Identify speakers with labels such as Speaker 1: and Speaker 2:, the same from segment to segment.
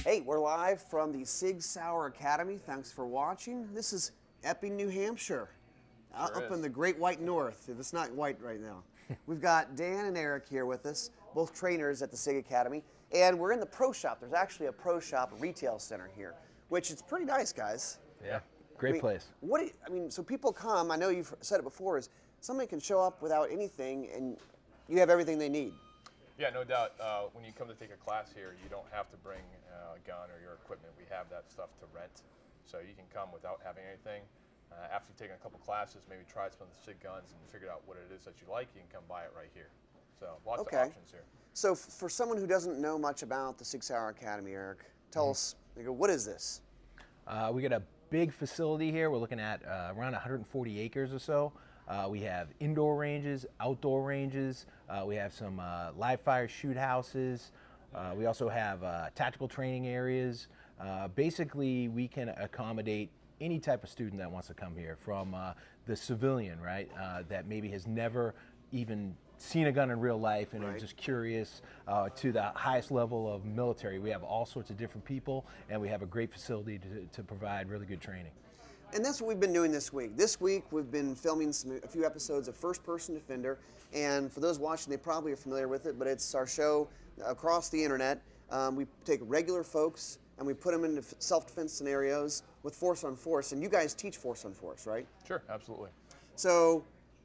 Speaker 1: Hey, we're live from the Sig Sauer Academy. Thanks for watching. This is Epping, New Hampshire, up in the Great White North. It's not white right now. We've got Dan and Eric here with us, both trainers at the Sig Academy, and we're in the pro shop. There's actually a pro shop retail center here, which is pretty nice, guys.
Speaker 2: Yeah, great place.
Speaker 1: So people come. I know you've said it before. Is somebody can show up without anything, and you have everything they need.
Speaker 3: Yeah, no doubt. When you come to take a class here, you don't have to bring a gun or your equipment. We have that stuff to rent, so you can come without having anything. After you've taken a couple classes, maybe try some of the Sig Guns and figure out what it is that you like, you can come buy it right here. So lots of options here.
Speaker 1: So for someone who doesn't know much about the Sig Sauer Academy, Eric, tell us, what is this?
Speaker 2: We got a big facility here. We're looking at around 140 acres or so. We have indoor ranges, outdoor ranges. We have some live fire shoot houses. We also have tactical training areas. Basically, we can accommodate any type of student that wants to come here, from the civilian, right, that maybe has never even seen a gun in real life and are just curious, to the highest level of military. We have all sorts of different people, and we have a great facility to provide really good training.
Speaker 1: And that's what we've been doing this week. This week we've been filming a few episodes of First Person Defender, and for those watching, they probably are familiar with it, but it's our show across the internet. We take regular folks and we put them into self-defense scenarios with force on force, and you guys teach force on force, right?
Speaker 3: Sure, absolutely.
Speaker 1: So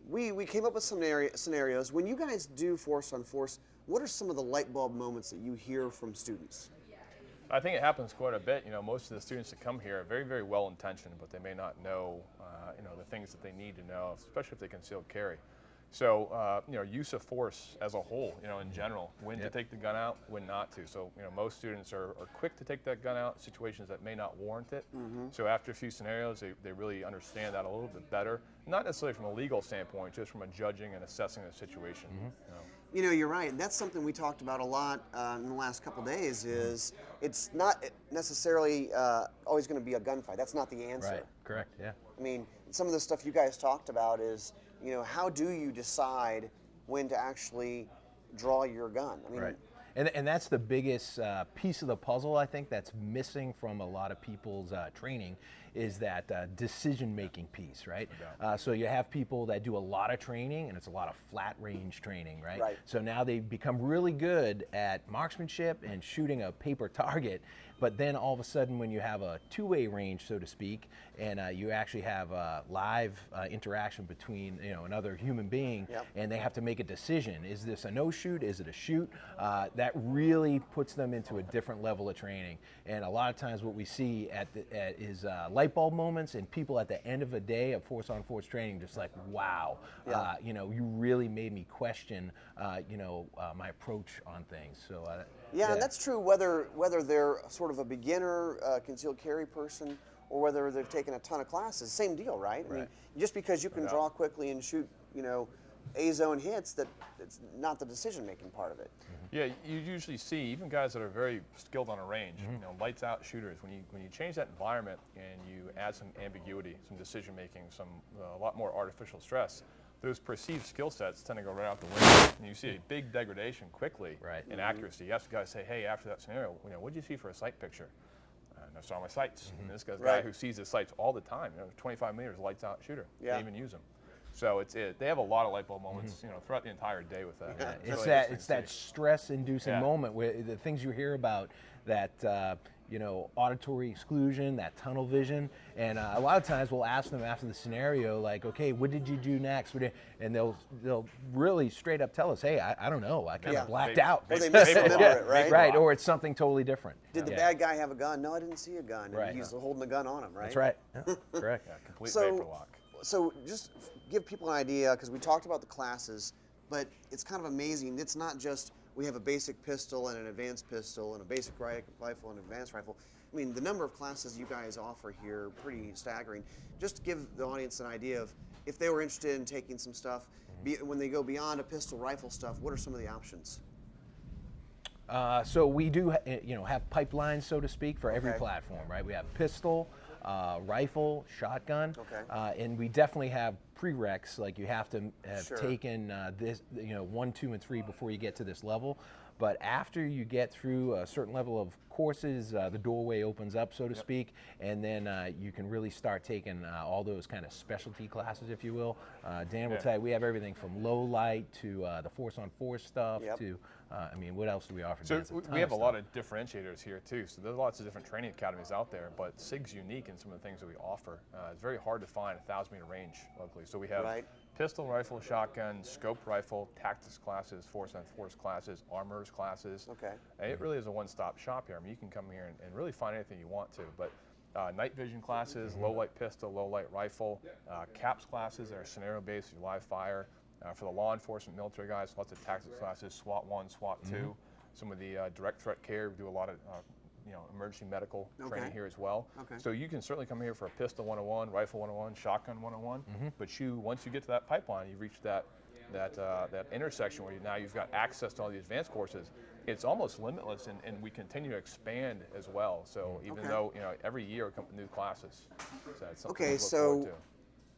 Speaker 1: we came up with some scenarios. When you guys do force on force, what are some of the light bulb moments that you hear from students?
Speaker 3: I think it happens quite a bit. Most of the students that come here are very, very well intentioned, but they may not know, the things that they need to know, especially if they concealed carry. So, use of force as a whole, in general, when to take the gun out, when not to. So, most students are quick to take that gun out in situations that may not warrant it. So after a few scenarios, they really understand that a little bit better. Not necessarily from a legal standpoint, just from a judging and assessing the situation.
Speaker 1: You're right. And that's something we talked about a lot in the last couple days. Is it's not necessarily always going to be a gunfight. That's not the answer.
Speaker 2: Right. Correct. Yeah.
Speaker 1: I mean, some of the stuff you guys talked about is, how do you decide when to actually draw your gun? I mean,
Speaker 2: right. And that's the biggest piece of the puzzle, I think, that's missing from a lot of people's training, is that decision-making piece, right? So you have people that do a lot of training, and it's a lot of flat range training, right? So now they become really good at marksmanship and shooting a paper target, but then all of a sudden when you have a two-way range, so to speak, and you actually have a live interaction between another human being, and they have to make a decision. Is this a no-shoot? Is it a shoot? That really puts them into a different level of training. And a lot of times what we see is light bulb moments, and people at the end of a day of force-on-force training just like, wow, you really made me question, my approach on things. So
Speaker 1: and that's true whether they're sort of a beginner concealed carry person or whether they've taken a ton of classes. Same deal, right? I mean, just because you can draw quickly and shoot, A-zone hits, it's not the decision-making part of it.
Speaker 3: Yeah, you usually see even guys that are very skilled on a range, lights out shooters. When you change that environment and you add some ambiguity, some decision-making, a lot more artificial stress, those perceived skill sets tend to go right out the window, and you see a big degradation quickly in accuracy. You ask the guy, say, hey, after that scenario, what did you see for a sight picture? And I saw my sights. And this guy's a guy who sees his sights all the time. 25 meters, lights out shooter. They even use them. So they have a lot of light bulb moments, throughout the entire day with that.
Speaker 2: It's that stress-inducing moment where the things you hear about, that auditory exclusion, that tunnel vision, and a lot of times we'll ask them after the scenario, like, okay, what did you do next? And they'll really straight up tell us, hey, I don't know, I kind of blacked out.
Speaker 1: Or they misremember it, right?
Speaker 2: Right, or it's something totally different.
Speaker 1: Did the bad guy have a gun? No, I didn't see a gun. And he's holding the gun on him, right?
Speaker 2: That's right. Correct.
Speaker 3: Complete paper lock.
Speaker 1: So just give people an idea, because we talked about the classes, but it's kind of amazing. It's not just we have a basic pistol and an advanced pistol and a basic rifle and an advanced rifle. I mean, the number of classes you guys offer here are pretty staggering. Just to give the audience an idea of, if they were interested in taking some stuff, when they go beyond a pistol rifle stuff, what are some of the options?
Speaker 2: So we do, have pipelines, so to speak, for every platform, right? We have pistol, rifle, shotgun, and we definitely have prereqs, like you have to have taken this, 1, 2, and 3 before you get to this level. But after you get through a certain level of courses, the doorway opens up, so to speak, and then you can really start taking all those kind of specialty classes, if you will. Dan will tell you, we have everything from low light to the force on force stuff to, I mean, what else do we offer?
Speaker 3: So we have a lot of differentiators here too. So there's lots of different training academies out there, but SIG's unique in some of the things that we offer. It's very hard to find a 1,000-meter range locally. So we have pistol, rifle, shotgun, scoped rifle, tactics classes, force on force classes, armors classes. And it really is a one-stop shop here. I mean, you can come here and really find anything you want to. But night vision classes, low light pistol, low light rifle, CAPS classes that are scenario-based, live fire. For the law enforcement, military guys, lots of tactics classes, SWAT 1, SWAT 2. Some of the direct threat care, we do a lot of emergency medical training here as well. So you can certainly come here for a pistol 101, rifle 101, shotgun 101. But once you get to that pipeline, you reach that intersection where now you've got access to all the advanced courses. It's almost limitless, and we continue to expand as well. So even though every year we come with new classes. So it's something to look forward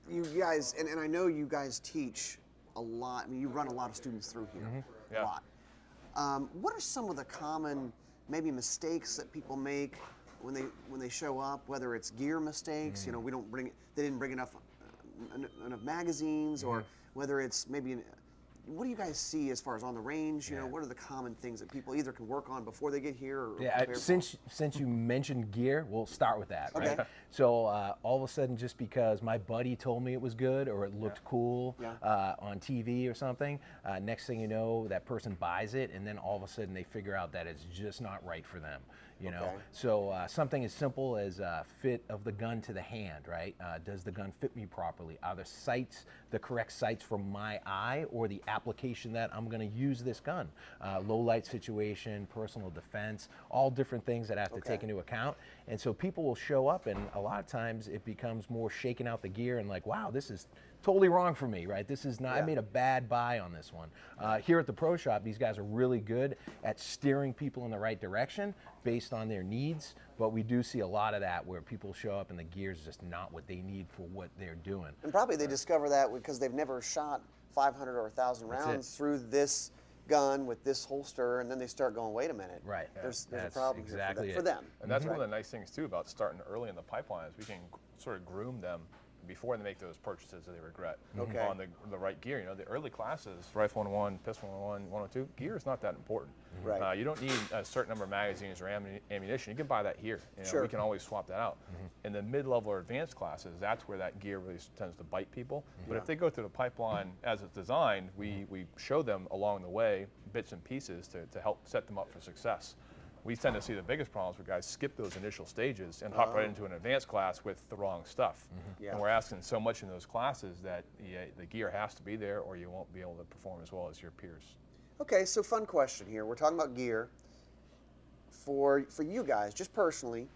Speaker 3: to.
Speaker 1: You guys, and I know you guys teach a lot. I mean, you run a lot of students through here, a lot. What are some of the common maybe mistakes that people make when they show up? Whether it's gear mistakes, they didn't bring enough magazines, or whether it's maybe. What do you guys see as far as on the range? What are the common things that people either can work on before they get here? Or
Speaker 2: since you mentioned gear, we'll start with that, right? So all of a sudden, just because my buddy told me it was good or it looked cool on TV or something, next thing you know, that person buys it, and then all of a sudden they figure out that it's just not right for them. So something as simple as fit of the gun to the hand, right? Does the gun fit me properly? Are the sights the correct sights for my eye or the application that I'm going to use this gun? Low light situation, personal defense, all different things that I have to take into account. And so people will show up, and a lot of times it becomes more shaking out the gear and like, wow, this is totally wrong for me, right? This is not, I made a bad buy on this one. Here at the Pro Shop, these guys are really good at steering people in the right direction based on their needs, but we do see a lot of that where people show up and the gear is just not what they need for what they're doing.
Speaker 1: And probably they discover that because they've never shot 500 or 1,000 rounds through this gun with this holster, and then they start going, wait a minute.
Speaker 2: Right.
Speaker 1: There's a problem for them.
Speaker 3: And that's one of the nice things too about starting early in the pipeline is we can sort of groom them before they make those purchases that they regret on the right gear. The early classes, rifle 101, pistol 101, 102, gear is not that important. You don't need a certain number of magazines or ammunition. You can buy that here. We can always swap that out. In the mid-level or advanced classes, that's where that gear really tends to bite people. But if they go through the pipeline as it's designed, we show them along the way bits and pieces to help set them up for success. We tend to see the biggest problems where guys skip those initial stages and hop right into an advanced class with the wrong stuff. And we're asking so much in those classes that the gear has to be there or you won't be able to perform as well as your peers.
Speaker 1: Okay, so fun question here. We're talking about gear. For you guys, just personally,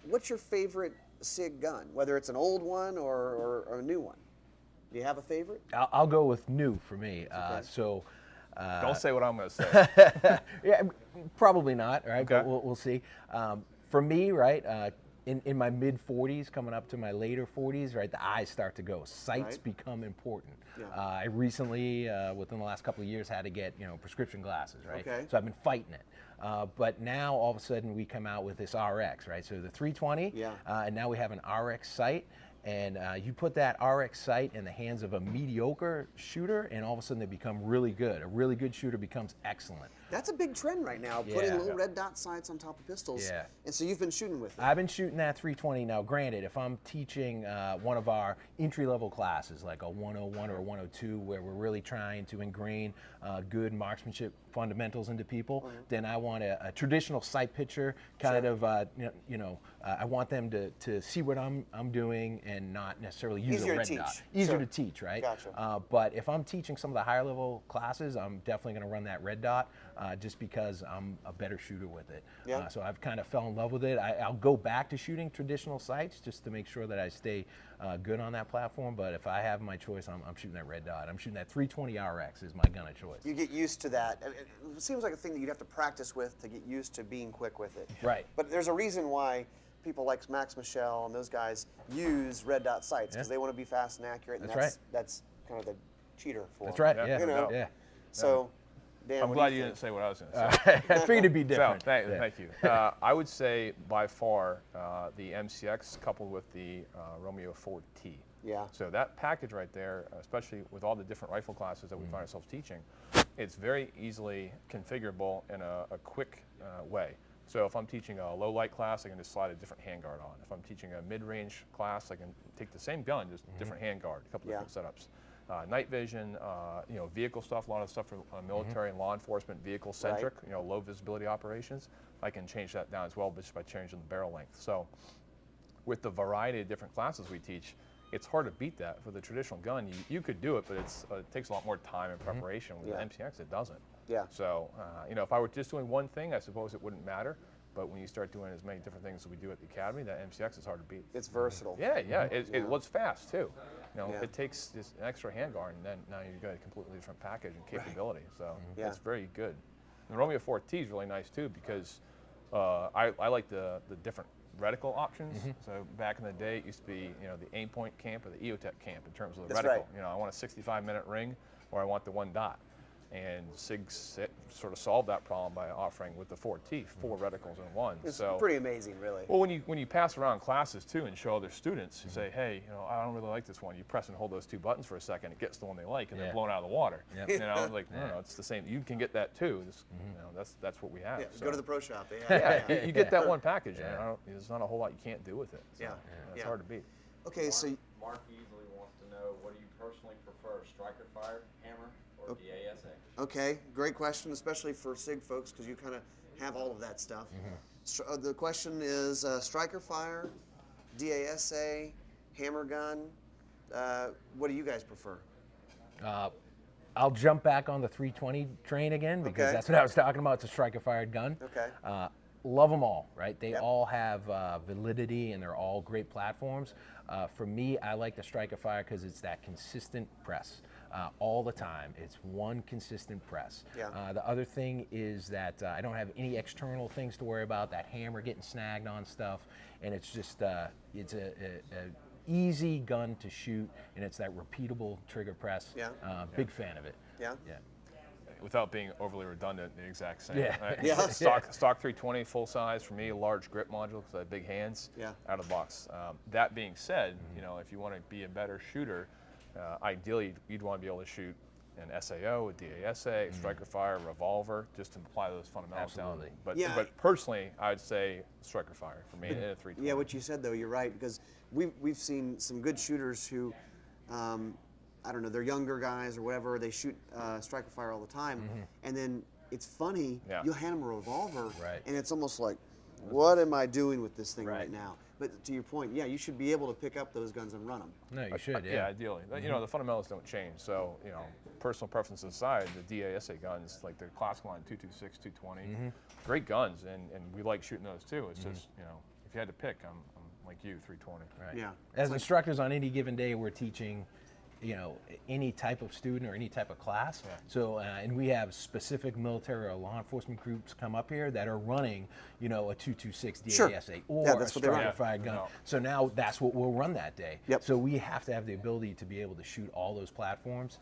Speaker 1: what's your favorite SIG gun? Whether it's an old one or a new one. Do you have a favorite?
Speaker 2: I'll go with new for me.
Speaker 3: Don't say what I'm going to say.
Speaker 2: Yeah, probably not, right? But we'll see. For me, right, in my mid-40s, coming up to my later 40s, right, the eyes start to go. Sights become important. I recently, within the last couple of years, had to get prescription glasses, right? So I've been fighting it. But now all of a sudden we come out with this RX, right? So the 320, and now we have an RX sight. And you put that RX sight in the hands of a mediocre shooter, and all of a sudden they become really good. A really good shooter becomes excellent.
Speaker 1: That's a big trend right now, putting little red dot sights on top of pistols. And so you've been shooting with it.
Speaker 2: I've been shooting that 320. Now, granted, if I'm teaching one of our entry-level classes, like a 101 or a 102, where we're really trying to ingrain good marksmanship fundamentals into people, then I want a traditional sight picture, kind of, I want them to see what I'm doing and not necessarily use a red dot. Easier to teach, right? But if I'm teaching some of the higher level classes, I'm definitely going to run that red dot just because I'm a better shooter with it. So I've kind of fell in love with it. I'll go back to shooting traditional sights just to make sure that I stay good on that platform. But if I have my choice, I'm shooting that red dot. I'm shooting that 320 RX is my gun of choice.
Speaker 1: You get used to that. It seems like a thing that you'd have to practice with to get used to being quick with it.
Speaker 2: Right.
Speaker 1: But there's a reason why people like Max Michel and those guys use red dot sights because they want to be fast and accurate. And that's kind of the cheater for them.
Speaker 2: That's right. Yeah.
Speaker 1: So Dan,
Speaker 3: I'm
Speaker 1: what do
Speaker 3: glad
Speaker 1: you
Speaker 3: you
Speaker 1: think?
Speaker 3: didn't say what I was going to say.
Speaker 2: I figured it'd be different.
Speaker 3: So, thank you. I would say by far the MCX coupled with the Romeo 4T.
Speaker 1: Yeah.
Speaker 3: So that package right there, especially with all the different rifle classes that we find ourselves teaching, it's very easily configurable in a quick way. So if I'm teaching a low light class, I can just slide a different handguard on. If I'm teaching a mid-range class, I can take the same gun, just different handguard, a couple different setups. Night vision, vehicle stuff, a lot of stuff for military and law enforcement, vehicle centric, low visibility operations. I can change that down as well just by changing the barrel length. So with the variety of different classes we teach, it's hard to beat that. For the traditional gun, you could do it, but it takes a lot more time and preparation. With the MCX, it doesn't.
Speaker 1: Yeah.
Speaker 3: So, if I were just doing one thing, I suppose it wouldn't matter. But when you start doing as many different things as we do at the Academy, that MCX is hard to beat.
Speaker 1: It's versatile.
Speaker 3: Yeah. It was fast too. It takes just an extra handguard, and then now you've got a completely different package and capability. So it's very good. The Romeo 4T is really nice too because I like the different reticle options. So back in the day, it used to be the aim point camp or the EOTech camp in terms of the
Speaker 1: That's
Speaker 3: reticle.
Speaker 1: right.
Speaker 3: I want a 65-minute ring, or I want the 1 dot. And Sig sort of solved that problem by offering with the 4T 4 reticles in one.
Speaker 1: It's pretty amazing, really.
Speaker 3: Well, when you pass around classes too and show other students, you say, hey, I don't really like this one. You press and hold those 2 buttons for a second, it gets the one they like, and they're blown out of the water. No, it's the same. You can get that too. That's what we have.
Speaker 1: Yeah,
Speaker 3: So.
Speaker 1: go to the pro shop.
Speaker 3: You get that one package, and there's not a whole lot you can't do with it. So it's hard to beat.
Speaker 1: Okay, so
Speaker 4: Mark easily wants to know, what do you personally prefer, striker fire, hammer, or DASA?
Speaker 1: okay, great question, especially for SIG folks, because you kind of have all of that stuff. The question is striker fire, DASA, hammer gun. What do you guys prefer?
Speaker 2: I'll jump back on the 320 train again because that's what I was talking about. It's a striker-fired gun.
Speaker 1: Okay.
Speaker 2: Love them all, right? They all have validity and they're all great platforms. For me, I like the striker fire because it's that consistent press all the time. It's one consistent press.
Speaker 1: Yeah.
Speaker 2: The other thing is that I don't have any external things to worry about, that hammer getting snagged on stuff, and it's just, it's a easy gun to shoot, and it's that repeatable trigger press. Big fan of it.
Speaker 1: Yeah.
Speaker 3: Without being overly redundant, the exact same.
Speaker 2: Yeah.
Speaker 3: Right? Stock 320 full size for me, large grip module because I have big hands. Out of the box. That being said, if you want to be a better shooter, ideally you'd want to be able to shoot an SAO, a DASA, striker fire, revolver, just to apply those fundamentals down. But personally, I'd say striker fire for me in a 320.
Speaker 1: Yeah, what you said though, you're right, because we've seen some good shooters who, I don't know, they're younger guys or whatever, they shoot striker fire all the time, and then it's funny, you'll hand them a revolver, and it's almost like, what am I doing with this thing right now? But to your point, you should be able to pick up those guns and run them.
Speaker 2: No, you should,
Speaker 3: yeah, ideally. The fundamentals don't change, so, personal preferences aside, the DASA guns, like the classic line 226, 220, great guns, and we like shooting those too. It's just, if you had to pick, I'm like you, 320.
Speaker 2: Right.
Speaker 1: Yeah.
Speaker 2: As instructors on any given day, we're teaching, any type of student or any type of class. So, and we have specific military or law enforcement groups come up here that are running, a 226 DASA or a striker-fired gun. So now that's what we'll run that day. So we have to have the ability to be able to shoot all those platforms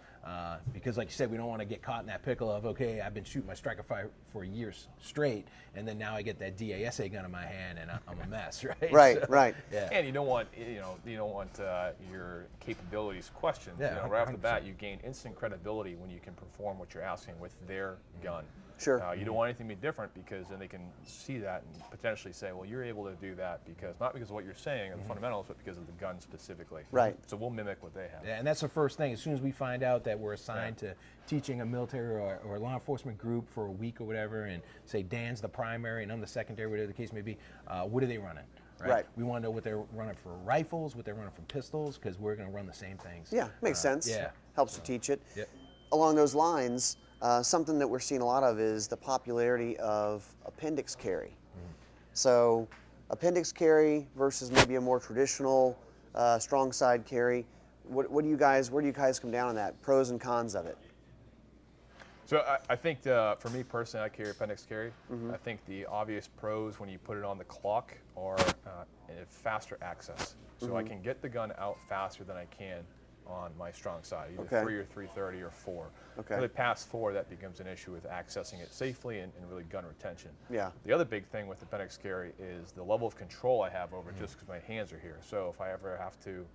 Speaker 2: because, like you said, we don't want to get caught in that pickle of, okay, I've been shooting my striker fire for years straight, and then now I get that DASA gun in my hand and I'm a mess, right?
Speaker 1: Right.
Speaker 2: Yeah.
Speaker 3: And you don't want, your capabilities questioned. Right off the bat, you gain instant credibility when you can perform what you're asking with their gun.
Speaker 1: Sure.
Speaker 3: You don't want anything to be different because then they can see that and potentially say, well, you're able to do that not because of what you're saying and the fundamentals, but because of the gun specifically.
Speaker 1: Right.
Speaker 3: So we'll mimic what they have.
Speaker 2: Yeah, and that's the first thing. As soon as we find out that we're assigned to teaching a military or law enforcement group for a week or whatever, and say Dan's the primary and I'm the secondary, whatever the case may be, what are they running? Right. We want to know what they're running for rifles, what they're running for pistols, because we're going to run the same things.
Speaker 1: Yeah, makes sense.
Speaker 2: Yeah.
Speaker 1: Helps to teach it.
Speaker 2: Yep.
Speaker 1: Along those lines, something that we're seeing a lot of is the popularity of appendix carry. So appendix carry versus maybe a more traditional strong side carry. Where do you guys come down on that? Pros and cons of it?
Speaker 3: So I think for me personally, I carry appendix carry. I think the obvious pros when you put it on the clock are faster access. So I can get the gun out faster than I can on my strong side, either
Speaker 1: Okay.
Speaker 3: 3 or 330 or 4.
Speaker 1: Okay.
Speaker 3: Really past 4, that becomes an issue with accessing it safely and really gun retention.
Speaker 1: Yeah.
Speaker 3: The other big thing with Appendix Carry is the level of control I have over it just because my hands are here. So if I ever have to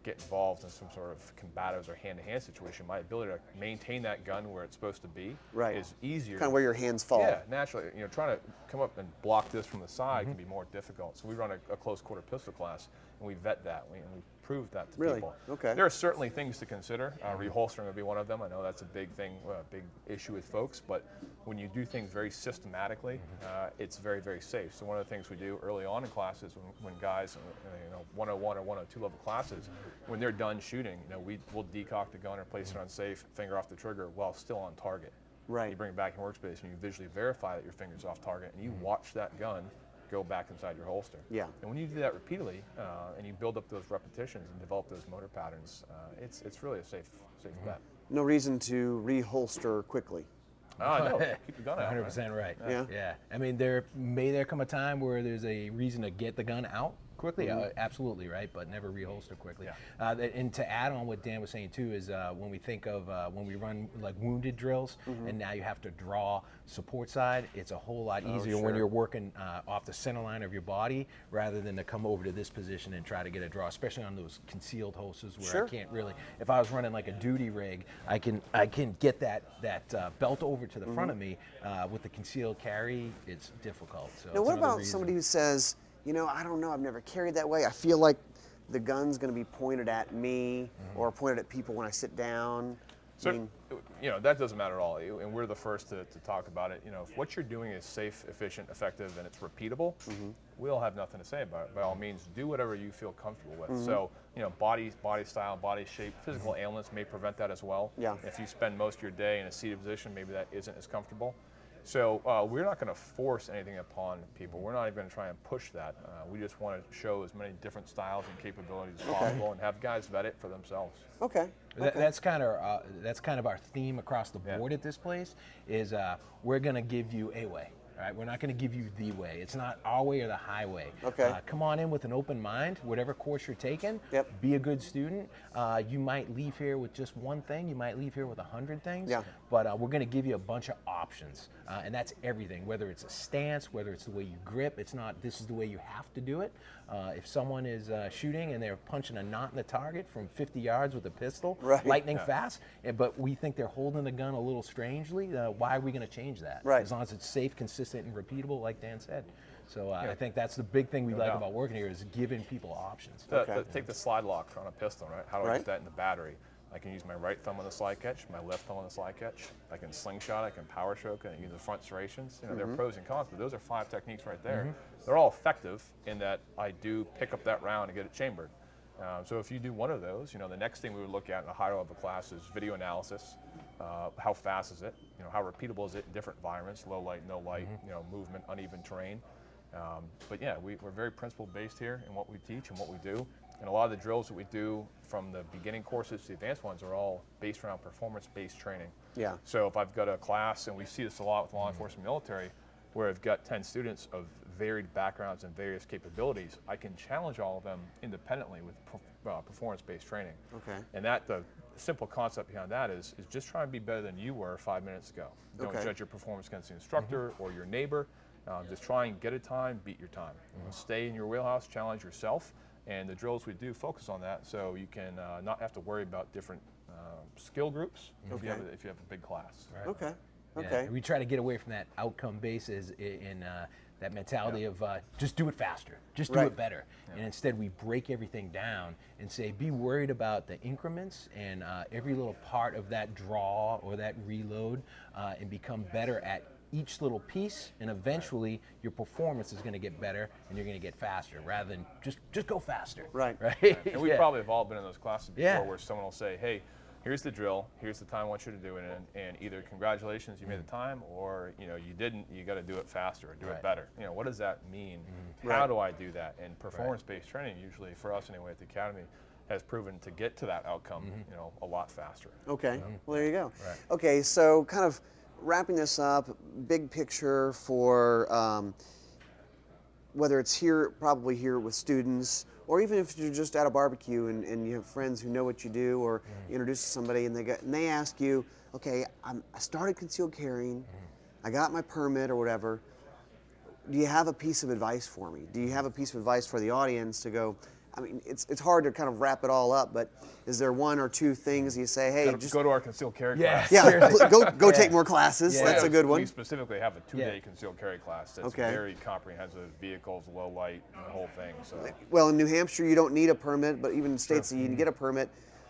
Speaker 3: get involved in some sort of combative or hand-to-hand situation, my ability to maintain that gun where it's supposed to be
Speaker 1: Right.
Speaker 3: is easier.
Speaker 1: Kind of where your hands fall.
Speaker 3: Yeah, naturally. You know, trying to come up and block this from the side can be more difficult. So we run a close quarter pistol class, and we vet that. And we prove that to
Speaker 1: Really?
Speaker 3: people.
Speaker 1: Okay.
Speaker 3: There are certainly things to consider. Reholstering would be one of them. I know that's a big thing, big issue with folks. But when you do things very systematically, it's very, very safe. So one of the things we do early on in classes, when guys, 101 or 102 level classes, when they're done shooting, we'll decock the gun or place it on safe, finger off the trigger while still on target.
Speaker 1: Right.
Speaker 3: You bring it back in workspace and you visually verify that your finger's off target, and you watch that gun go back inside your holster.
Speaker 1: Yeah.
Speaker 3: And when you do that repeatedly, and you build up those repetitions and develop those motor patterns, it's really a safe bet.
Speaker 1: No reason to reholster quickly.
Speaker 3: No, keep the gun out.
Speaker 2: 100% right.
Speaker 1: Yeah.
Speaker 2: I mean, there come a time where there's a reason to get the gun out quickly, absolutely, right, but never reholster quickly.
Speaker 3: Yeah.
Speaker 2: And to add on what Dan was saying too is when we think of when we run like wounded drills, and now you have to draw support side, it's a whole lot easier when you're working off the center line of your body rather than to come over to this position and try to get a draw, especially on those concealed holsters where I can't really. If I was running like a duty rig, I can get that belt over to the front of me. With the concealed carry, it's difficult. So
Speaker 1: Now,
Speaker 2: it's
Speaker 1: what
Speaker 2: another
Speaker 1: about
Speaker 2: reason.
Speaker 1: somebody who says, I don't know, I've never carried that way. I feel like the gun's going to be pointed at me or pointed at people when I sit down.
Speaker 3: So, that doesn't matter at all, and we're the first to talk about it. If what you're doing is safe, efficient, effective, and it's repeatable, we'll have nothing to say about it. By all means, do whatever you feel comfortable with. So, body style, body shape, physical ailments may prevent that as well.
Speaker 1: Yeah.
Speaker 3: If you spend most of your day in a seated position, maybe that isn't as comfortable. So we're not going to force anything upon people. We're not even going to try and push that. We just want to show as many different styles and capabilities as possible, and have guys vet it for themselves.
Speaker 1: Okay.
Speaker 2: That's kind of our theme across the board at this place. Is we're going to give you a way. All right, we're not going to give you the way. It's not our way or the highway.
Speaker 1: Okay.
Speaker 2: Come on in with an open mind, whatever course you're taking.
Speaker 1: Yep.
Speaker 2: Be a good student. You might leave here with just one thing. You might leave here with 100 things.
Speaker 1: Yeah.
Speaker 2: But we're going to give you a bunch of options, and that's everything. Whether it's a stance, whether it's the way you grip. It's not this is the way you have to do it. If someone is shooting and they're punching a knot in the target from 50 yards with a pistol, lightning fast, but we think they're holding the gun a little strangely, why are we going to change that?
Speaker 1: Right.
Speaker 2: As long as it's safe, consistent, and repeatable, like Dan said. So I think that's the big thing we like about working here is giving people options.
Speaker 3: Take the slide lock on a pistol, right? How do I get that in the battery? I can use my right thumb on the slide catch, my left thumb on the slide catch. I can slingshot, I can power stroke, I can use the front serrations. There are pros and cons, but those are 5 techniques right there. They're all effective in that I do pick up that round and get it chambered. So if you do one of those, the next thing we would look at in a higher level class is video analysis. How fast is it? How repeatable is it in different environments? Low light, no light, movement, uneven terrain. But yeah, we're very principle based here in what we teach and what we do. And a lot of the drills that we do from the beginning courses to the advanced ones are all based around performance-based training.
Speaker 1: Yeah.
Speaker 3: So if I've got a class, and we see this a lot with law enforcement military, where I've got 10 students of varied backgrounds and various capabilities, I can challenge all of them independently with performance-based training.
Speaker 1: Okay.
Speaker 3: And the simple concept behind that is just try and be better than you were 5 minutes ago. Don't judge your performance against the instructor or your neighbor. Just try and get a time, beat your time. Stay in your wheelhouse, challenge yourself. And the drills we do focus on that, so you can not have to worry about different skill groups if you have a big class.
Speaker 2: Right.
Speaker 1: Okay.
Speaker 2: Yeah,
Speaker 1: Okay.
Speaker 2: we try to get away from that outcome basis in that mentality of just do it faster, just do it better. And instead we break everything down and say be worried about the increments and every little part of that draw or that reload and become better at each little piece, and eventually your performance is going to get better and you're going to get faster rather than just go faster.
Speaker 1: Right.
Speaker 3: And we probably have all been in those classes before where someone will say, hey, here's the drill, here's the time I want you to do it in, and either congratulations, you made the time, or you didn't, you got to do it faster or do it better. What does that mean? How do I do that? And performance-based training, usually for us anyway at the Academy, has proven to get to that outcome, a lot faster.
Speaker 1: Okay. Well, there you go.
Speaker 2: Right.
Speaker 1: Okay, so kind of wrapping this up, big picture for whether it's here, probably here with students, or even if you're just at a barbecue and you have friends who know what you do, or you introduce somebody and they ask you, okay, I started concealed carrying, I got my permit or whatever. Do you have a piece of advice for me? Do you have a piece of advice for the audience to go? I mean, it's hard to kind of wrap it all up, but is there one or two things you say, hey,
Speaker 3: just go to our concealed carry class.
Speaker 1: Yeah, go take more classes.
Speaker 2: Yeah.
Speaker 1: That's a good one.
Speaker 3: We specifically have a 2-day concealed carry class that's very comprehensive, vehicles, low light, the whole thing. So.
Speaker 1: Well, in New Hampshire, you don't need a permit, but even in states that you can get a permit,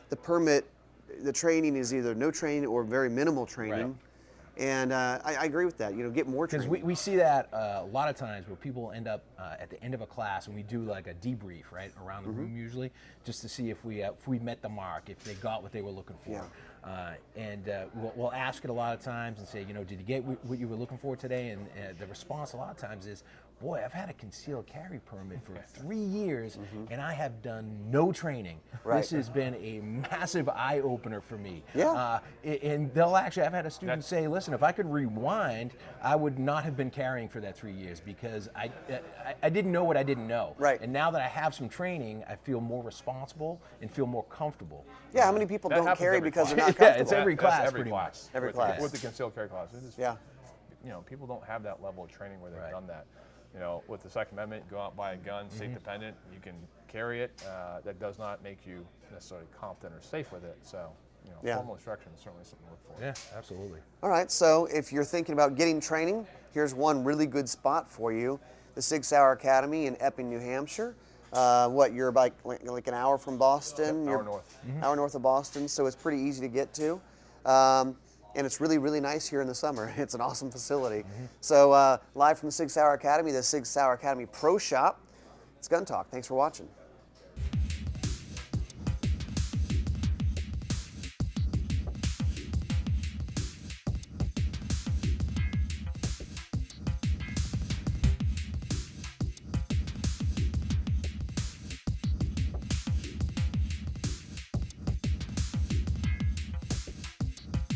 Speaker 1: the training is either no training or very minimal training.
Speaker 2: Right.
Speaker 1: And I agree with that. Get more
Speaker 2: Because
Speaker 1: training.
Speaker 2: we see that a lot of times where people end up at the end of a class and we do like a debrief, right, around the room usually, just to see if we met the mark, if they got what they were looking for.
Speaker 1: Yeah.
Speaker 2: We'll ask it a lot of times and say, did you get what you were looking for today? And the response a lot of times is, boy, I've had a concealed carry permit for 3 years and I have done no training.
Speaker 1: Right.
Speaker 2: This has been a massive eye opener for me.
Speaker 1: Yeah.
Speaker 2: And I've had a student say, listen, if I could rewind, I would not have been carrying for that 3 years because I didn't know what I didn't know.
Speaker 1: Right.
Speaker 2: And now that I have some training, I feel more responsible and feel more comfortable.
Speaker 1: Yeah, how many people
Speaker 3: That
Speaker 1: don't
Speaker 3: happens
Speaker 1: carry
Speaker 3: every
Speaker 1: because they're
Speaker 3: class.
Speaker 1: not comfortable?
Speaker 2: It's every class,
Speaker 3: Every
Speaker 2: pretty
Speaker 3: class.
Speaker 1: Every
Speaker 3: With
Speaker 1: class.
Speaker 3: With the concealed carry class.
Speaker 1: Yeah.
Speaker 3: People don't have that level of training where they've done that. With the Second Amendment, go out and buy a gun, state dependent, you can carry it. That does not make you necessarily competent or safe with it. So, formal instruction is certainly something to look for.
Speaker 2: Yeah, absolutely.
Speaker 1: All right, so if you're thinking about getting training, here's one really good spot for you. The Sig Sauer Academy in Epping, New Hampshire. You're about like an hour from Boston?
Speaker 3: Yep, hour north.
Speaker 1: Hour north of Boston, so it's pretty easy to get to. And it's really, really nice here in the summer. It's an awesome facility. So live from the Sig Sauer Academy, the Sig Sauer Academy Pro Shop, it's Gun Talk. Thanks for watching.